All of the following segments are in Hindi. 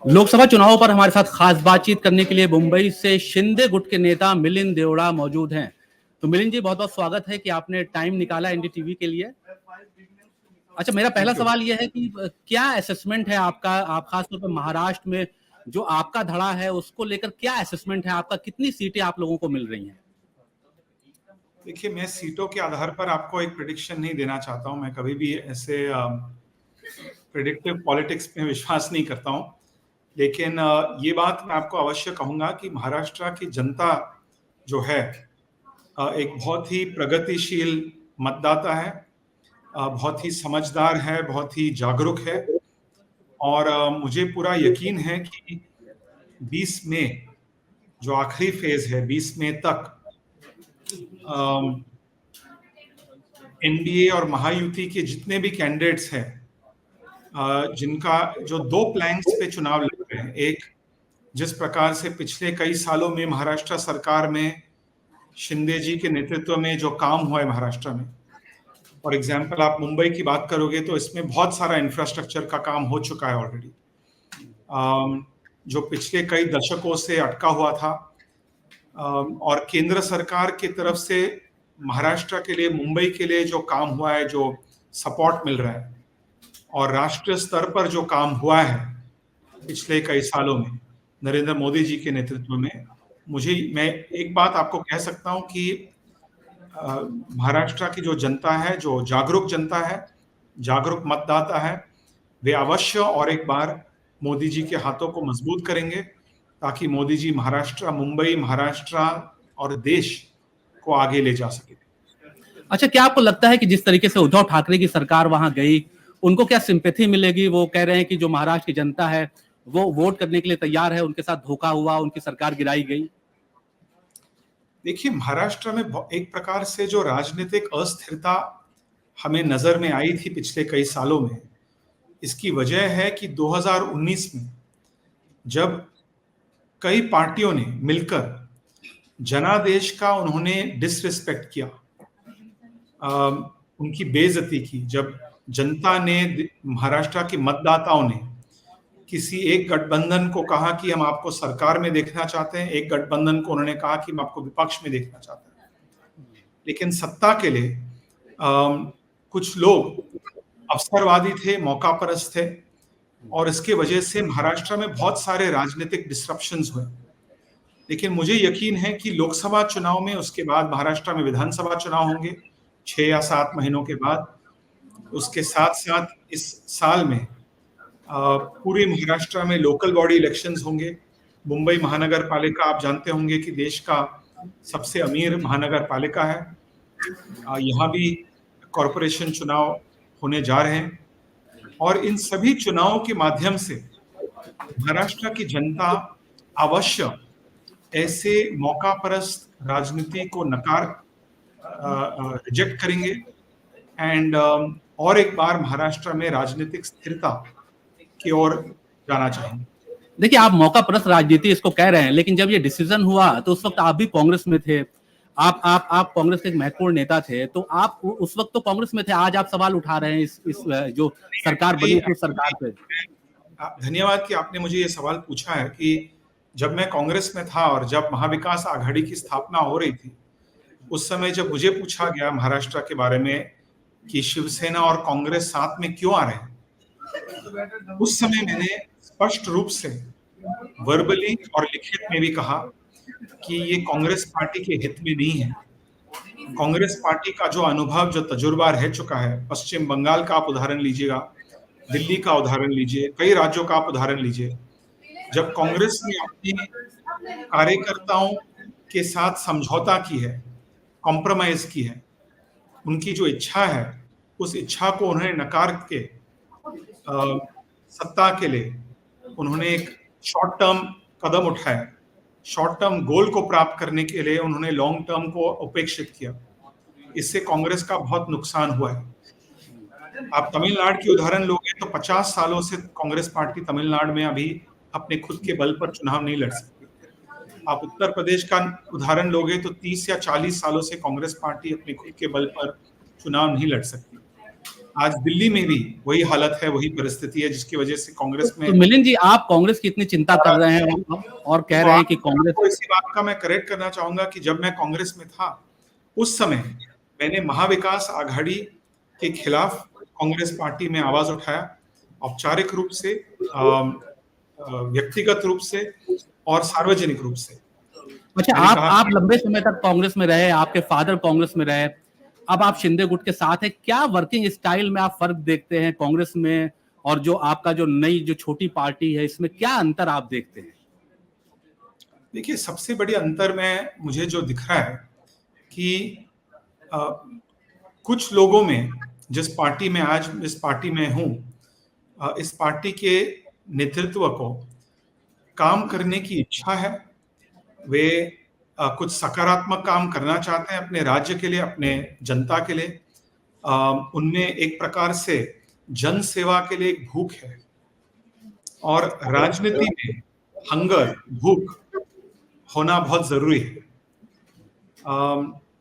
लोकसभा चुनाव पर हमारे साथ खास बातचीत करने के लिए मुंबई से शिंदे गुट के नेता मिलिंद देवड़ा मौजूद हैं। तो मिलिंद जी, बहुत बहुत स्वागत है कि आपने टाइम निकाला एनडीटीवी के लिए। अच्छा, मेरा पहला थैंक यू। सवाल यह है कि क्या असेसमेंट है आपका, आप खासतौर पर महाराष्ट्र में जो आपका धड़ा है उसको लेकर क्या असेसमेंट है आपका, कितनी सीटें आप लोगों को मिल रही हैं? देखिए, मैं सीटों के आधार पर आपको एक प्रेडिक्शन नहीं देना चाहता हूं। मैं कभी भी ऐसे प्रेडिक्टिव पॉलिटिक्स में विश्वास नहीं करता हूं। लेकिन ये बात मैं आपको अवश्य कहूंगा कि महाराष्ट्र की जनता जो है एक बहुत ही प्रगतिशील मतदाता है, बहुत ही समझदार है, बहुत ही जागरूक है। और मुझे पूरा यकीन है कि 20 मई जो आखिरी फेज है, 20 मई तक एनडीए और महायुति के जितने भी कैंडिडेट्स हैं, जिनका जो दो प्लैंक्स पे चुनाव लड़ रहे हैं, एक जिस प्रकार से पिछले कई सालों में महाराष्ट्र सरकार में शिंदे जी के नेतृत्व में जो काम हुआ है महाराष्ट्र में, फॉर एग्जाम्पल आप मुंबई की बात करोगे तो इसमें बहुत सारा इंफ्रास्ट्रक्चर का काम हो चुका है ऑलरेडी, जो पिछले कई दशकों से अटका हुआ था। और केंद्र सरकार की तरफ से महाराष्ट्र के लिए, मुंबई के लिए जो काम हुआ है, जो सपोर्ट मिल रहा है, और राष्ट्रीय स्तर पर जो काम हुआ है पिछले कई सालों में नरेंद्र मोदी जी के नेतृत्व में, मैं एक बात आपको कह सकता हूं कि महाराष्ट्र की जो जनता है, जो जागरूक जनता है, जागरूक मतदाता है, वे अवश्य और एक बार मोदी जी के हाथों को मजबूत करेंगे ताकि मोदी जी महाराष्ट्र, मुंबई, महाराष्ट्र और देश को आगे ले जा सके। अच्छा, क्या आपको लगता है कि जिस तरीके से उद्धव ठाकरे की सरकार वहां गई, उनको क्या सिंपैथी मिलेगी? वो कह रहे हैं कि जो महाराष्ट्र की जनता है वो वोट करने के लिए तैयार है, उनके साथ धोखा हुआ, उनकी सरकार गिराई गई। देखिए, महाराष्ट्र में एक प्रकार से जो राजनीतिक अस्थिरता हमें नजर में आई थी पिछले कई सालों में, इसकी वजह है कि 2019 में जब कई पार्टियों ने मिलकर जनादेश का उन्होंने डिसरिस्पेक्ट किया, उनकी बेइज्जती की, जब जनता ने, महाराष्ट्र के मतदाताओं ने किसी एक गठबंधन को कहा कि हम आपको सरकार में देखना चाहते हैं, एक गठबंधन को उन्होंने कहा कि हम आपको विपक्ष में देखना चाहते हैं, लेकिन सत्ता के लिए कुछ लोग अवसरवादी थे, मौकापरस्त थे, और इसके वजह से महाराष्ट्र में बहुत सारे राजनीतिक डिस्ट्रप्शंस हुए। लेकिन मुझे यकीन है कि लोकसभा चुनाव में, उसके बाद महाराष्ट्र में विधानसभा चुनाव होंगे 6 या 7 महीनों के बाद। उसके साथ साथ इस साल में पूरे महाराष्ट्र में लोकल बॉडी इलेक्शंस होंगे। मुंबई महानगर पालिका, आप जानते होंगे कि देश का सबसे अमीर महानगर पालिका है। यहाँ भी कॉरपोरेशन चुनाव होने जा रहे हैं, और इन सभी चुनावों के माध्यम से महाराष्ट्र की जनता अवश्य ऐसे मौकापरस्त राजनीति को रिजेक्ट करेंगे, एंड और एक बार महाराष्ट्र में राजनीतिक स्थिरता की ओर जाना चाहेंगे। देखिए, आप मौकापरस्त राजनीति इसको कह रहे हैं, लेकिन जब ये डिसीजन हुआ तो उस वक्त आप भी कांग्रेस में थे। आप कांग्रेस के एक महत्वपूर्ण नेता थे, तो आप उस वक्त तो कांग्रेस में थे, आज आप सवाल उठा रहे हैं इस जो सरकार बनी उस सरकार पे। धन्यवाद कि आपने मुझे ये सवाल पूछा है कि जब मैं कांग्रेस में था और जब महाविकास आघाड़ी की स्थापना हो रही थी, उस समय जब मुझे पूछा गया महाराष्ट्र के बारे में कि शिवसेना और कांग्रेस साथ में क्यों आ रहे हैं, उस समय मैंने स्पष्ट रूप से वर्बली और लिखित में भी कहा कि ये कांग्रेस पार्टी के हित में नहीं है। कांग्रेस पार्टी का जो अनुभव, जो तजुर्बा रह चुका है, पश्चिम बंगाल का आप उदाहरण लीजिएगा, दिल्ली का उदाहरण लीजिए, कई राज्यों का आप उदाहरण लीजिए, जब कांग्रेस ने अपने कार्यकर्ताओं के साथ समझौता की है, कॉम्प्रोमाइज की है, उनकी जो इच्छा है, उस इच्छा को उन्होंने नकार के सत्ता के लिए उन्होंने एक शॉर्ट टर्म कदम उठाया। शॉर्ट टर्म गोल को प्राप्त करने के लिए उन्होंने लॉन्ग टर्म को उपेक्षित किया। इससे कांग्रेस का बहुत नुकसान हुआ है। आप तमिलनाडु की उदाहरण लोगे तो 50 सालों से कांग्रेस पार्टी तमिलनाडु में अभी अपने खुद के बल पर चुनाव नहीं लड़ सकती। आप उत्तर प्रदेश का उदाहरण लोगे तो 30 या 40 सालों से कांग्रेस पार्टी अपने खुद के बल पर चुनाव नहीं लड़ सकती। आज दिल्ली में भी वही हालत है, वही परिस्थिति है, जिसकी वजह से कांग्रेस में तो मिलिंद जी, आप कांग्रेस की इतनी चिंता कर रहे हैं और कह रहे हैं कि कांग्रेस, तो इसी बात का मैं करेक्ट करना चाहूंगा कि जब मैं कांग्रेस में था उस समय मैंने महाविकास आघाड़ी के खिलाफ कांग्रेस पार्टी में आवाज उठाया, औपचारिक रूप से, व्यक्तिगत रूप से और सार्वजनिक रूप से। अच्छा, मैंने कहा आप लंबे समय तक कांग्रेस में रहे, आपके फादर कांग्रेस में रहे, अब आप शिंदे गुट के साथ हैं, क्या वर्किंग स्टाइल में आप फर्क देखते हैं कांग्रेस में और जो आपका जो नई जो छोटी पार्टी है, इसमें क्या अंतर आप देखते हैं? देखिए, सबसे बड़ी अंतर में मुझे जो दिख रहा है कि कुछ लोगों में, जिस पार्टी में आज इस पार्टी में हूं, इस पार्टी के नेतृत्व को काम करने की इच्छा है। वे कुछ सकारात्मक काम करना चाहते हैं अपने राज्य के लिए, अपने जनता के लिए। उनमें एक प्रकार से जन सेवा के लिए एक भूख है, और राजनीति में हंगर, भूख होना बहुत जरूरी है।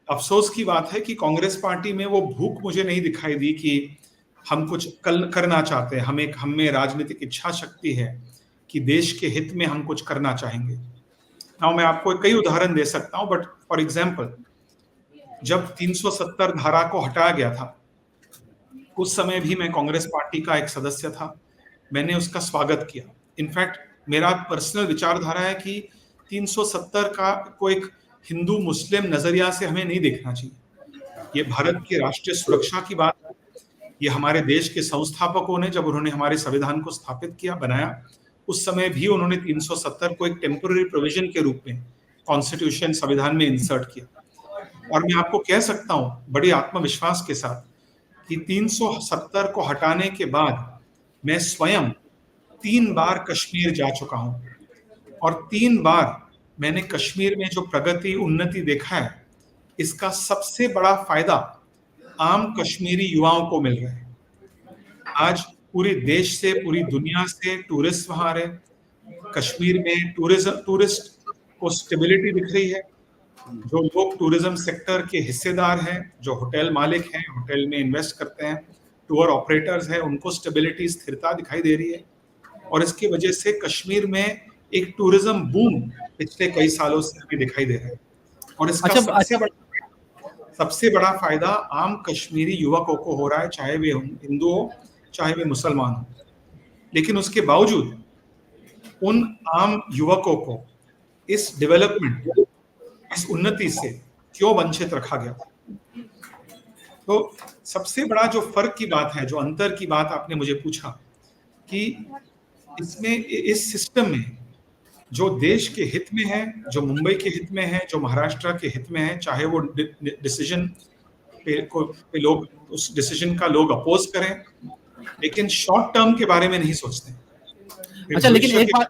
अफसोस की बात है कि कांग्रेस पार्टी में वो भूख मुझे नहीं दिखाई दी कि हम कुछ करना चाहते हैं, हम में राजनीतिक इच्छा शक्ति है कि देश के हित में हम कुछ करना चाहेंगे। नाउ मैं आपको कई उदाहरण दे सकता हूं, बट फॉर एग्जांपल, जब 370 धारा को हटाया गया था, उस समय भी मैं कांग्रेस पार्टी का एक सदस्य था, मैंने उसका स्वागत किया। इनफैक्ट मेरा पर्सनल विचारधारा है कि 370 का को एक हिंदू मुस्लिम नजरिया से हमें नहीं देखना चाहिए। ये भारत की राष्ट्रीय सुरक्षा की बात है। ये हमारे देश के संस्थापकों ने, जब उन्होंने हमारे संविधान को स्थापित किया, बनाया, उस समय भी उन्होंने 370 को एक टेम्पररी प्रोविजन के रूप में कॉन्स्टिट्यूशन, संविधान में इंसर्ट किया। और मैं आपको कह सकता हूं बड़ी आत्मविश्वास के साथ कि 370 को हटाने के बाद मैं स्वयं 3 बार कश्मीर जा चुका हूं, और 3 बार मैंने कश्मीर में जो प्रगति, उन्नति देखा है, इसका सबसे बड़ा फायदा आम कश्मीरी युवाओं को मिल रहा है। आज पूरे देश से, पूरी दुनिया से टूरिस्ट वहां आ रहे हैं। कश्मीर में टूरिस्ट को स्टेबिलिटी दिख रही है। जो लोग टूरिज्म सेक्टर के हिस्सेदार हैं, जो होटल मालिक हैं, होटल में इन्वेस्ट करते हैं, टूर ऑपरेटर्स हैं, उनको स्टेबिलिटी, स्थिरता दिखाई दे रही है। और इसकी वजह से कश्मीर में एक टूरिज्म बूम पिछले कई सालों से हमें दिखाई दे रहा है। और इसका सबसे बड़ा फायदा आम कश्मीरी युवकों को हो रहा है, चाहे वे हिंदू हो, चाहे वे मुसलमान हो। लेकिन उसके बावजूद उन आम युवकों को इस डेवलपमेंट, इस उन्नति से क्यों वंचित रखा गया? तो सबसे बड़ा जो फर्क की बात है, जो अंतर की बात आपने मुझे पूछा, कि इसमें, इस सिस्टम में जो देश के हित में है, जो मुंबई के हित में है, जो महाराष्ट्र के हित में है, चाहे वो डिसीजन पे लोग, उस डिसीजन का लोग अपोज करें, लेकिन शॉर्ट टर्म के बारे में नहीं सोचते। अच्छा, लेकिन एक बात,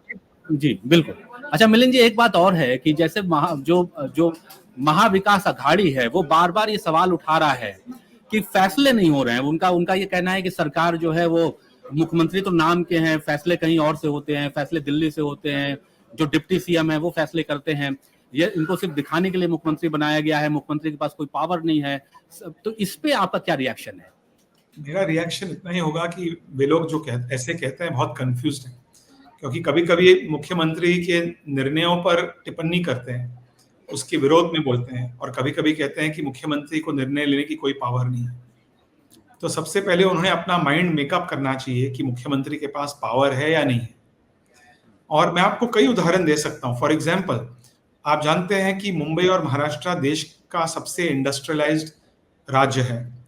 जी बिल्कुल, अच्छा मिलिंद जी, एक बात और है कि जैसे जो महाविकास अघाड़ी है, वो बार बार ये सवाल उठा रहा है कि फैसले नहीं हो रहे हैं। उनका ये कहना है कि सरकार जो है वो, मुख्यमंत्री तो नाम के हैं, फैसले कहीं और से होते हैं, फैसले दिल्ली से होते हैं, जो डिप्टी सीएम है वो फैसले करते हैं, ये इनको सिर्फ दिखाने के लिए मुख्यमंत्री बनाया गया है, मुख्यमंत्री के पास कोई पावर नहीं है। तो इस पे आपका क्या रिएक्शन है? मेरा रिएक्शन इतना ही होगा कि वे लोग जो ऐसे कहते हैं बहुत कंफ्यूज्ड हैं, क्योंकि कभी कभी मुख्यमंत्री के निर्णयों पर टिप्पणी करते हैं, उसके विरोध में बोलते हैं, और कभी कभी कहते हैं कि मुख्यमंत्री को निर्णय लेने की कोई पावर नहीं है। तो सबसे पहले उन्हें अपना माइंड मेकअप करना चाहिए कि मुख्यमंत्री के पास पावर है या नहीं है। और मैं आपको कई उदाहरण दे सकता हूं। फॉर एग्जाम्पल, आप जानते हैं कि मुंबई और महाराष्ट्र देश का सबसे इंडस्ट्रियलाइज्ड राज्य है।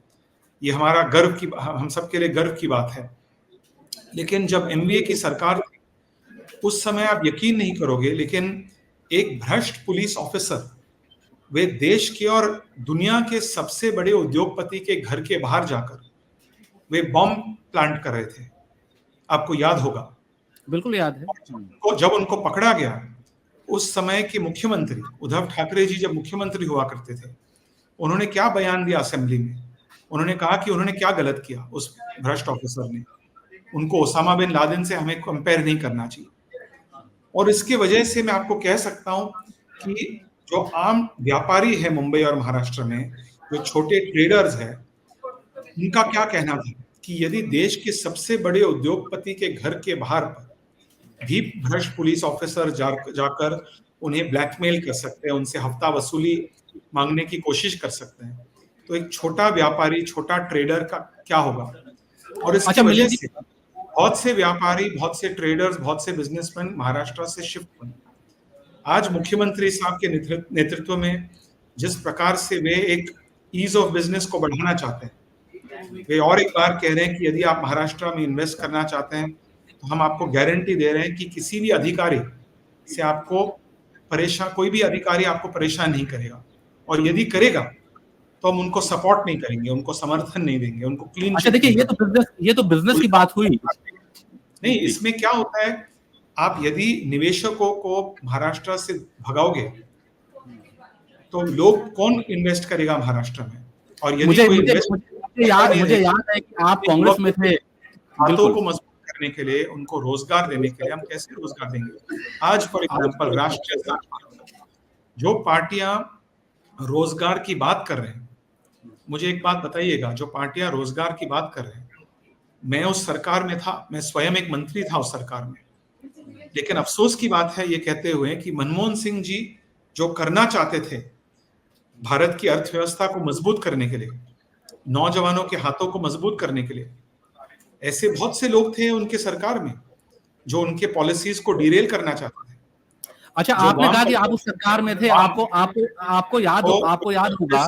ये हमारा गर्व की, हम सबके लिए गर्व की बात है। लेकिन जब एनडीए की सरकार थी, उस समय आप यकीन नहीं करोगे, लेकिन एक भ्रष्ट पुलिस ऑफिसर, वे देश के और दुनिया के सबसे बड़े उद्योगपति के घर के बाहर जाकर वे बॉम्ब प्लांट कर रहे थे। आपको याद होगा? बिल्कुल याद है। जब उनको पकड़ा गया, उस समय के मुख्यमंत्री उद्धव ठाकरे जी जब मुख्यमंत्री हुआ करते थे, उन्होंने क्या बयान दिया असेंबली में? उन्होंने कहा कि उन्होंने क्या गलत किया उस भ्रष्ट ऑफिसर ने, उनको ओसामा बिन लादेन से हमें कंपेयर नहीं करना चाहिए। और इसकी वजह से मैं आपको कह सकता हूं कि जो आम व्यापारी है मुंबई और महाराष्ट्र में, जो छोटे ट्रेडर्स हैं, उनका क्या कहना था? कि यदि देश के सबसे बड़े उद्योगपति के घर के बाहर पर भी भ्रष्ट पुलिस ऑफिसर जाकर उन्हें ब्लैकमेल कर सकते हैं, उनसे हफ्ता वसूली मांगने की कोशिश कर सकते हैं, तो एक छोटा व्यापारी, छोटा ट्रेडर का क्या होगा? और इसकी अच्छा वजह मिलिंद जी, से बहुत से व्यापारी, बहुत से ट्रेडर्स, बहुत से बिजनेसमैन महाराष्ट्र से शिफ्ट हुए। आज मुख्यमंत्री साहब के नेतृत्व में जिस प्रकार से वे एक ईज ऑफ बिजनेस को बढ़ाना चाहते हैं, वे और एक बार कह रहे हैं कि यदि आप महाराष्ट्र में इन्वेस्ट करना चाहते हैं तो हम आपको गारंटी दे रहे हैं कि किसी भी अधिकारी से आपको कोई भी अधिकारी आपको परेशान नहीं करेगा, और यदि करेगा तो हम उनको सपोर्ट नहीं करेंगे, उनको समर्थन नहीं देंगे, उनको क्लीन अच्छा चिट देखिए, नहीं ये तो बिजनेस की बात हुई। नहीं, इसमें क्या होता है, आप यदि निवेशकों को महाराष्ट्र से भगाओगे तो लोग कौन इन्वेस्ट करेगा महाराष्ट्र में? और यदि कोई मुझे याद है कि आप कांग्रेस में थे। हाथों को मजबूत करने के लिए, उनको रोजगार देने के लिए हम कैसे रोजगार देंगे? आज फॉर एग्जांपल राष्ट्रीय जो पार्टियां रोजगार की बात कर रहे हैं, मुझे एक बात बताइएगा, जो पार्टियां रोजगार की बात कर रहे हैं, मैं उस सरकार में था, मैं स्वयं एक मंत्री था उस सरकार में, लेकिन अफसोस की बात है ये कहते हुए कि मनमोहन सिंह जी जो करना चाहते थे भारत की अर्थव्यवस्था को मजबूत करने के लिए, नौजवानों के हाथों को मजबूत करने के लिए, ऐसे बहुत से लोग थे उनके सरकार में जो उनके पॉलिसीज को डिरेल करना चाहते थे। अच्छा, आपने कहा कि आप उस सरकार में थे, आपको याद होगा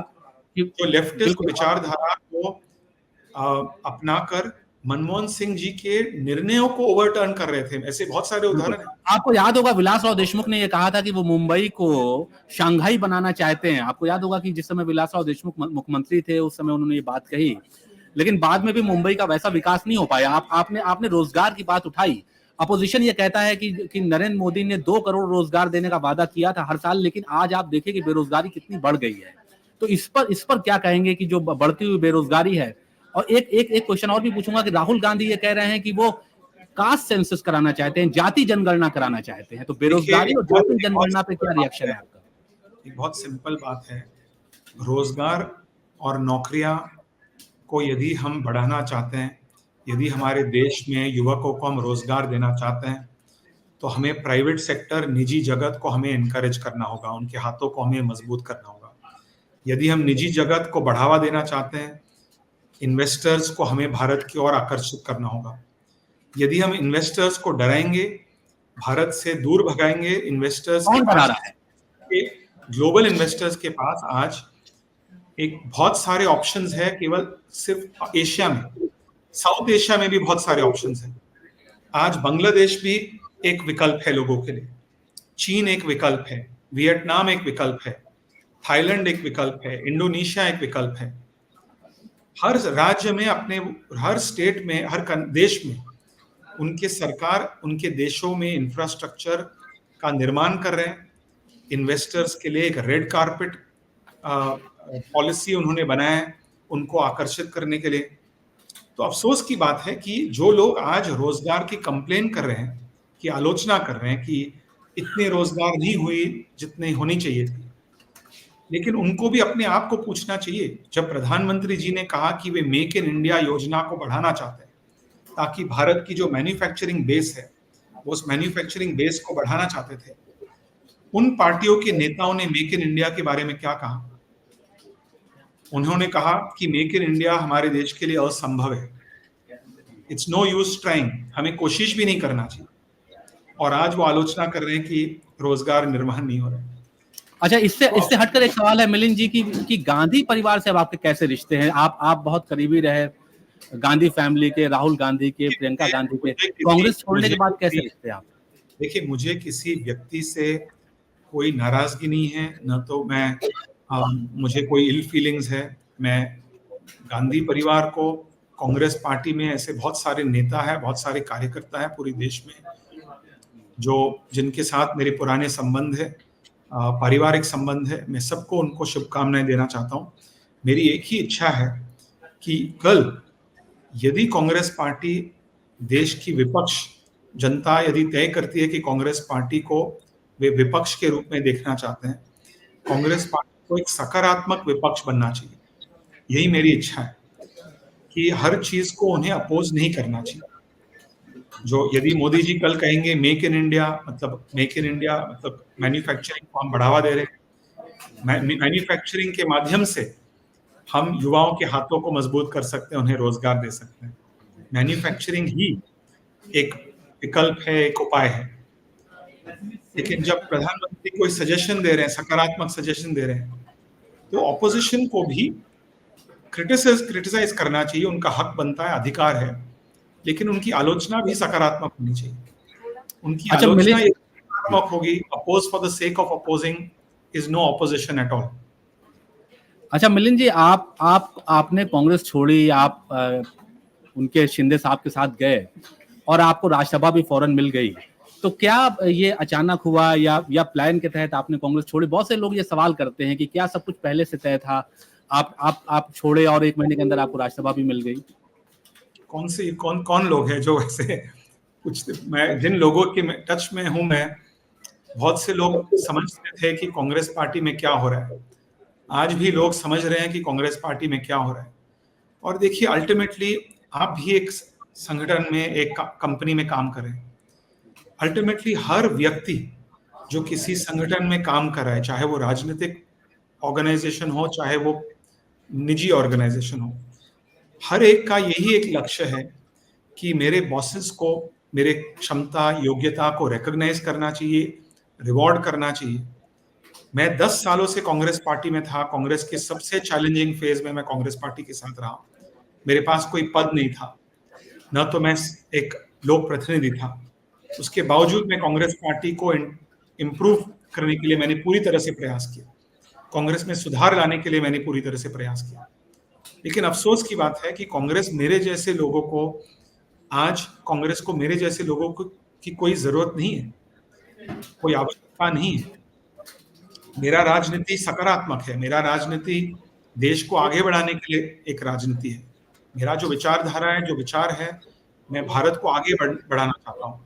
कि जो लेफ्टिस्ट विचारधारा को अपनाकर मनमोहन सिंह जी के निर्णयों को ओवरटर्न कर रहे थे, ऐसे बहुत सारे उदाहरण हैं। आपको याद होगा विलासराव देशमुख ने ये कहा था कि वो मुंबई को शंघाई बनाना चाहते हैं। आपको याद होगा कि जिस समय विलासराव देशमुख मुख्यमंत्री थे उस समय उन्होंने ये बात कही, लेकिन बाद में भी मुंबई का वैसा विकास नहीं हो पाया। आपने रोजगार की बात उठाई। अपोजिशन ये कहता है कि नरेंद्र मोदी ने 2 करोड़ रोजगार देने का वादा किया था हर साल, लेकिन आज आप देखिए कि बेरोजगारी कितनी बढ़ गई है। तो इस पर क्या कहेंगे कि जो बढ़ती हुई बेरोजगारी है? और एक क्वेश्चन और भी पूछूंगा कि राहुल गांधी ये कह रहे हैं कि वो कास्ट सेंसस कराना चाहते हैं, जाति जनगणना कराना चाहते हैं, तो बेरोजगारी और जाति जनगणना पे क्या रिएक्शन है आपका? एक बहुत सिंपल बात है, रोजगार और नौकरियां को यदि हम बढ़ाना चाहते हैं, यदि हमारे देश में युवकों को हम रोजगार देना चाहते हैं, तो हमें प्राइवेट सेक्टर, निजी जगत को हमें एनकरेज करना होगा, उनके हाथों को हमें मजबूत करना होगा। यदि हम निजी जगत को बढ़ावा देना चाहते हैं, इन्वेस्टर्स को हमें भारत की ओर आकर्षित करना होगा। यदि हम इन्वेस्टर्स को डराएंगे, भारत से दूर भगाएंगे, इन्वेस्टर्स कौन डरा रहा है? ग्लोबल इन्वेस्टर्स के पास आज एक बहुत सारे ऑप्शंस है, केवल सिर्फ एशिया में, साउथ एशिया में भी बहुत सारे ऑप्शंस हैं। आज बांग्लादेश भी एक विकल्प है लोगों के लिए, चीन एक विकल्प है, वियतनाम एक विकल्प है, थाईलैंड एक विकल्प है, इंडोनेशिया एक विकल्प है। हर राज्य में, अपने हर स्टेट में, हर देश में उनके सरकार उनके देशों में इंफ्रास्ट्रक्चर का निर्माण कर रहे हैं। इन्वेस्टर्स के लिए एक रेड कारपेट पॉलिसी उन्होंने बनाया है उनको आकर्षित करने के लिए। तो अफसोस की बात है कि जो लोग आज रोजगार की कंप्लेन कर रहे हैं, की आलोचना कर रहे हैं कि इतने रोजगार नहीं हुई जितने होनी चाहिए थी, लेकिन उनको भी अपने आप को पूछना चाहिए। जब प्रधानमंत्री जी ने कहा कि वे मेक इन इंडिया योजना को बढ़ाना चाहते हैं ताकि भारत की जो मैन्युफैक्चरिंग बेस है वो उस मैन्युफैक्चरिंग बेस को बढ़ाना चाहते थे, उन पार्टियों के नेताओं ने मेक इन इंडिया के बारे में क्या कहा? उन्होंने कहा कि मेक इन इंडिया हमारे देश के लिए असंभव है, इट्स नो यूज ट्राइंग, हमें कोशिश भी नहीं करना चाहिए। और आज वो आलोचना कर रहे हैं कि रोजगार निर्माण नहीं हो रहा है। अच्छा, इससे हटकर एक सवाल है मिलिंद जी की गांधी परिवार से अब आपके कैसे रिश्ते हैं? आप बहुत करीबी रहे गांधी फैमिली के, राहुल गांधी के, प्रियंका गांधी के, कांग्रेस छोड़ने के बाद कैसे रिश्ते आप? देखिए, मुझे किसी व्यक्ति से कोई नाराजगी नहीं है, न तो मुझे कोई इल फीलिंग्स है। मैं गांधी परिवार को, कांग्रेस पार्टी में ऐसे बहुत सारे नेता हैं, बहुत सारे कार्यकर्ता हैं पूरे देश में जिनके साथ मेरे पुराने संबंध है, पारिवारिक संबंध है। मैं सबको उनको शुभकामनाएं देना चाहता हूं। मेरी एक ही इच्छा है कि कल यदि कांग्रेस पार्टी देश की विपक्ष, जनता यदि तय करती है कि कांग्रेस पार्टी को वे विपक्ष के रूप में देखना चाहते हैं, कांग्रेस पार्टी को एक सकारात्मक विपक्ष बनना चाहिए। यही मेरी इच्छा है कि हर चीज को उन्हें अपोज नहीं करना चाहिए। जो यदि मोदी जी कल कहेंगे मेक इन इंडिया, मतलब मैन्युफैक्चरिंग को हम बढ़ावा दे रहे हैं, मैन्युफैक्चरिंग के माध्यम से हम युवाओं के हाथों को मजबूत कर सकते हैं, उन्हें रोजगार दे सकते हैं। मैन्युफैक्चरिंग ही एक विकल्प है, एक उपाय है। लेकिन जब प्रधानमंत्री कोई सजेशन दे रहे हैं, सकारात्मक सजेशन दे रहे हैं, तो ऑपोजिशन को भी क्रिटिसाइज करना चाहिए, उनका हक बनता है, अधिकार है, लेकिन उनकी आलोचना भी सकारात्मक होनी चाहिए। उनकी अच्छा आलोचना मिलिंद, सकारात्मक होगी, oppose for the sake of opposing is no opposition at all. अच्छा मिलिंद जी, आपने कांग्रेस छोड़ी, आप उनके शिंदे साहब के साथ गए और आपको राज्यसभा भी फौरन मिल गई, तो क्या ये अचानक हुआ या प्लान के तहत आपने कांग्रेस छोड़ी? बहुत से लोग ये सवाल करते हैं कि क्या सब कुछ पहले से तय था, आप छोड़े और 1 महीने के अंदर आपको राज्यसभा भी मिल गई? कौन लोग हैं जो वैसे कुछ, मैं जिन लोगों के टच में हूं, मैं बहुत से लोग समझते थे कि कांग्रेस पार्टी में क्या हो रहा है। आज भी लोग समझ रहे हैं कि कांग्रेस पार्टी में क्या हो रहा है। और देखिए, अल्टीमेटली आप भी एक संगठन में, एक कंपनी में काम कर रहे हैं। अल्टीमेटली हर व्यक्ति जो किसी संगठन में काम कर रहा है, चाहे वो राजनीतिक ऑर्गेनाइजेशन हो, चाहे वो निजी ऑर्गेनाइजेशन हो, हर एक का यही एक लक्ष्य है कि मेरे बॉसेस को मेरे क्षमता, योग्यता को रिकॉग्नाइज करना चाहिए, रिवॉर्ड करना चाहिए। मैं 10 सालों से कांग्रेस पार्टी में था। कांग्रेस के सबसे चैलेंजिंग फेज में मैं कांग्रेस पार्टी के साथ रहा। मेरे पास कोई पद नहीं था, न तो मैं एक लोक प्रतिनिधि था। उसके बावजूद मैं कांग्रेस पार्टी को इम्प्रूव करने के लिए मैंने पूरी तरह से प्रयास किया। कांग्रेस में सुधार लाने के लिए मैंने पूरी तरह से प्रयास किया। लेकिन अफसोस की बात है कि कांग्रेस मेरे जैसे लोगों को, आज कांग्रेस को मेरे जैसे लोगों को की कोई जरूरत नहीं है, कोई आवश्यकता नहीं है। मेरा राजनीति सकारात्मक है। मेरा राजनीति देश को आगे बढ़ाने के लिए एक राजनीति है। मेरा जो विचारधारा है, जो विचार है, मैं भारत को आगे बढ़ाना चाहता हूँ।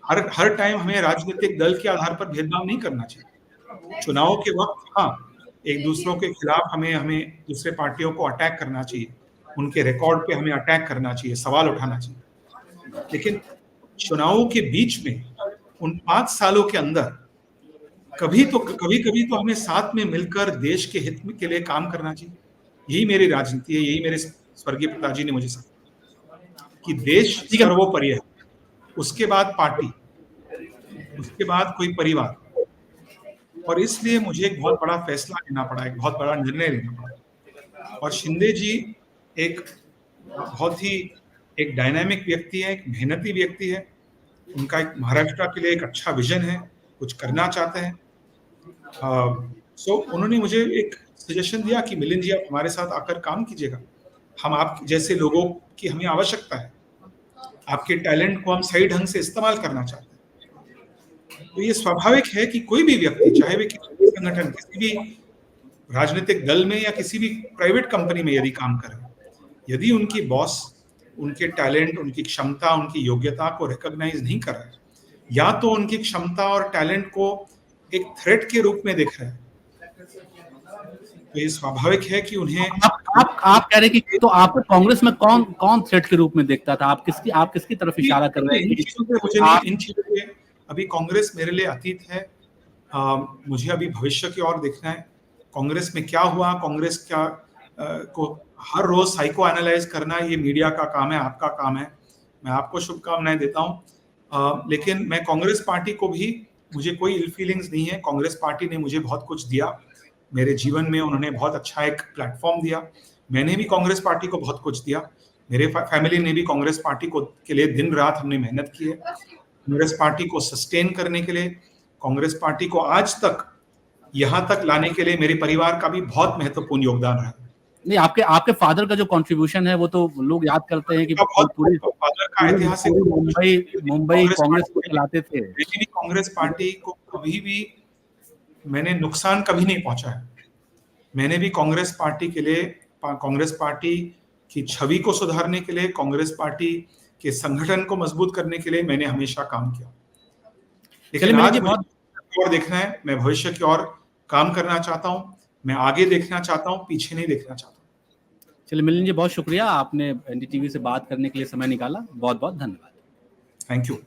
हर टाइम हमें राजनीतिक दल के आधार पर भेदभाव नहीं करना चाहिए। चुनाव के वक्त हाँ, एक दूसरों के खिलाफ हमें दूसरे पार्टियों को अटैक करना चाहिए, उनके रिकॉर्ड पे हमें अटैक करना चाहिए, सवाल उठाना चाहिए। लेकिन चुनावों के बीच में, उन 5 सालों के अंदर कभी तो हमें साथ में मिलकर देश के हित के लिए काम करना चाहिए। यही मेरी राजनीति है। यही मेरे स्वर्गीय पिताजी ने मुझे सिखाया कि देश सर्वोपरि है, उसके बाद पार्टी, उसके बाद कोई परिवार। और इसलिए मुझे एक बहुत बड़ा फैसला लेना पड़ा, एक बहुत बड़ा निर्णय लेना पड़ा। और शिंदे जी एक बहुत ही एक डायनामिक व्यक्ति है, एक मेहनती व्यक्ति है। उनका एक महाराष्ट्र के लिए एक अच्छा विजन है, कुछ करना चाहते हैं। सो उन्होंने मुझे एक सजेशन दिया कि मिलिंद जी, आप हमारे साथ आकर काम कीजिएगा। हम आप जैसे लोगों की हमें आवश्यकता है। आपके टैलेंट को हम सही ढंग से इस्तेमाल करना चाहते हैं। तो ये स्वाभाविक है कि कोई भी व्यक्ति, चाहे वे किसी भी संगठन, किसी भी राजनीतिक दल में या किसी भी प्राइवेट कंपनी में यदि काम कर रहे हैं, यदि उनकी बॉस उनके टैलेंट, उनकी क्षमता, उनकी योग्यता को रिकॉग्नाइज नहीं कर रहा है, या तो उनकी क्षमता और टैलेंट को एक थ्रेट के रूप में देख रहा है, तो ये स्वाभाविक है कि उन्हें आप कह रहे हैं कि तो आपको कांग्रेस में कौन थ्रेट के रूप में देखता था? आप किसकी तरफ इशारा कर रहे हैं? इन चीजों पे अभी कांग्रेस मेरे लिए अतीत है। मुझे अभी भविष्य की ओर देखना है। कांग्रेस में क्या हुआ, कांग्रेस क्या को हर रोज साइको एनालाइज करना, ये मीडिया का काम है, आपका काम है। मैं आपको शुभकामनाएं देता हूँ। लेकिन मैं कांग्रेस पार्टी को भी, मुझे कोई इल फीलिंग्स नहीं है। कांग्रेस पार्टी ने मुझे बहुत कुछ दिया मेरे जीवन में। उन्होंने बहुत अच्छा एक प्लेटफॉर्म दिया। मैंने भी कांग्रेस पार्टी को बहुत कुछ दिया। मेरे फैमिली ने भी कांग्रेस पार्टी को के लिए दिन रात हमने मेहनत की है। कांग्रेस पार्टी को सस्टेन करने के लिए, कांग्रेस पार्टी को आज तक यहाँ तक लाने के लिए मेरे परिवार का भी बहुत महत्वपूर्ण योगदान रहा। नहीं, आपके फादर का जो कंट्रीब्यूशन है वो तो लोग याद करते हैं कि पूरी फादर का ऐतिहासिक मुंबई कांग्रेस को चलाते थे। मैंने भी कांग्रेस पार्टी को कभी भी मैंने नुकसान कभी नहीं पहुंचा है। मैंने भी कांग्रेस पार्टी के लिए, कांग्रेस पार्टी की छवि को सुधारने के लिए, कांग्रेस पार्टी के संगठन को मजबूत करने के लिए मैंने हमेशा काम किया। लेकिन आज मुझे और देखना है, मैं भविष्य की ओर काम करना चाहता हूँ, मैं आगे देखना चाहता हूँ, पीछे नहीं देखना चाहता। चलिए मिलिंद जी, बहुत शुक्रिया, आपने एनडीटीवी से बात करने के लिए समय निकाला, बहुत बहुत धन्यवाद। Thank you.